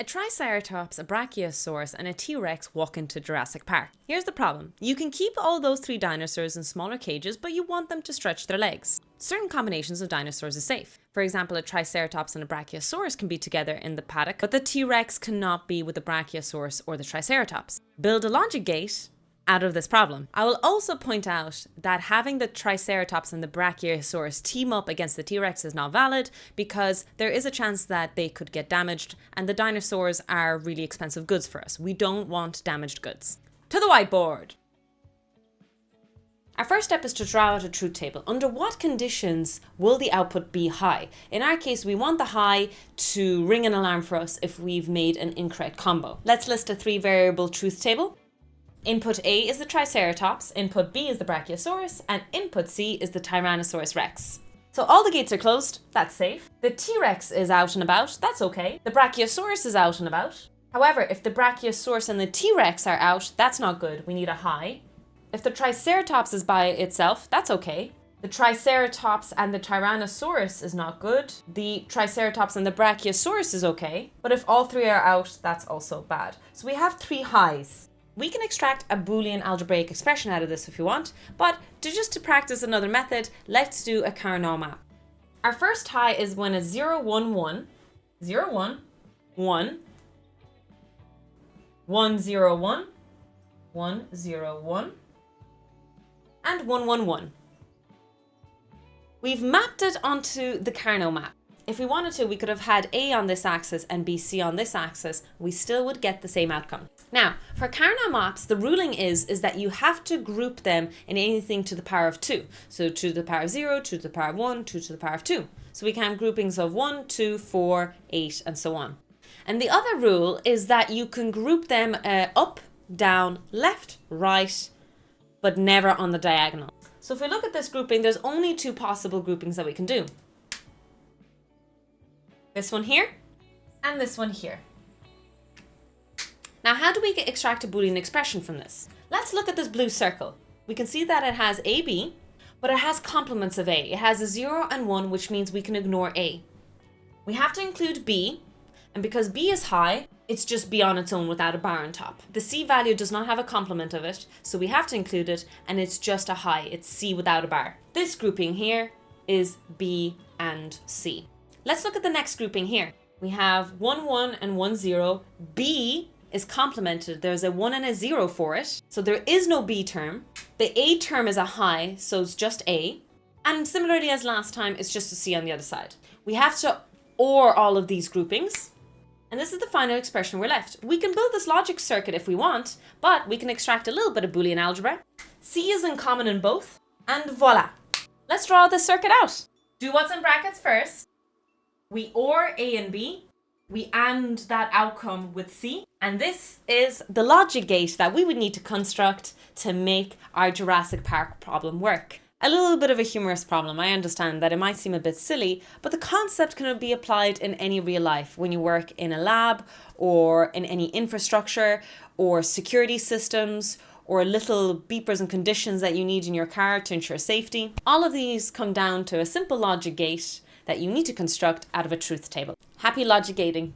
Triceratops, a Brachiosaurus, and a T-Rex walk into Jurassic Park. Here's the problem. You can keep all those three dinosaurs in smaller cages, but you want them to stretch their legs. Certain combinations of dinosaurs are safe. For example, a Triceratops and a Brachiosaurus can be together in the paddock, but the T-Rex cannot be with the Brachiosaurus or the Triceratops. Build a logic gate out of this problem. I will also point out that having the Triceratops and the Brachiosaurus team up against the T-Rex is not valid because there is a chance that they could get damaged, and the dinosaurs are really expensive goods for us. We don't want damaged goods. To the whiteboard! Our first step is to draw out a truth table. Under what conditions will the output be high? In our case, we want the high to ring an alarm for us if we've made an incorrect combo. Let's list a 3-variable truth table. Input A is the Triceratops, input B is the Brachiosaurus, and input C is the Tyrannosaurus Rex. So all the gates are closed, that's safe. The T-Rex is out and about, that's okay. The Brachiosaurus is out and about. However, if the Brachiosaurus and the T-Rex are out, that's not good, we need a high. If the Triceratops is by itself, that's okay. The Triceratops and the Tyrannosaurus is not good. The Triceratops and the Brachiosaurus is okay. But if all three are out, that's also bad. So we have 3 highs. We can extract a boolean algebraic expression out of this if you want, but just to practice another method, let's do a Karnaugh map. Our first high is when a 0, 1, 1, 0, 1, 1, 1, 0, 1, 1, 0, 1, and 1, 1, 1. We've mapped it onto the Karnaugh map. If we wanted to, we could have had A on this axis and B, C on this axis. We still would get the same outcome. Now, for Karnaugh maps, the ruling is that you have to group them in anything to the power of 2. So 2 to the power of 0, 2 to the power of 1, 2 to the power of 2. So we can have groupings of 1, 2, 4, 8, and so on. And the other rule is that you can group them up, down, left, right, but never on the diagonal. So if we look at this grouping, there's only 2 possible groupings that we can do. This one here, and this one here. Now, how do we extract a Boolean expression from this? Let's look at this blue circle. We can see that it has AB, but it has complements of A. It has a 0 and 1, which means we can ignore A. We have to include B, and because B is high, it's just B on its own without a bar on top. The C value does not have a complement of it, so we have to include it, and it's just a high. It's C without a bar. This grouping here is B and C. Let's look at the next grouping here. We have 1, 1 and 1, 0. B is complemented. There's a 1 and a 0 for it. So there is no B term. The A term is a high, so it's just A. And similarly as last time, it's just a C on the other side. We have to OR all of these groupings. And this is the final expression we're left. We can build this logic circuit if we want, but we can extract a little bit of Boolean algebra. C is in common in both. And voila. Let's draw this circuit out. Do what's in brackets first. We OR A and B, we AND that outcome with C, and this is the logic gate that we would need to construct to make our Jurassic Park problem work. A little bit of a humorous problem. I understand that it might seem a bit silly, but the concept can be applied in any real life when you work in a lab or in any infrastructure or security systems or little beepers and conditions that you need in your car to ensure safety. All of these come down to a simple logic gate that you need to construct out of a truth table. Happy logic gating.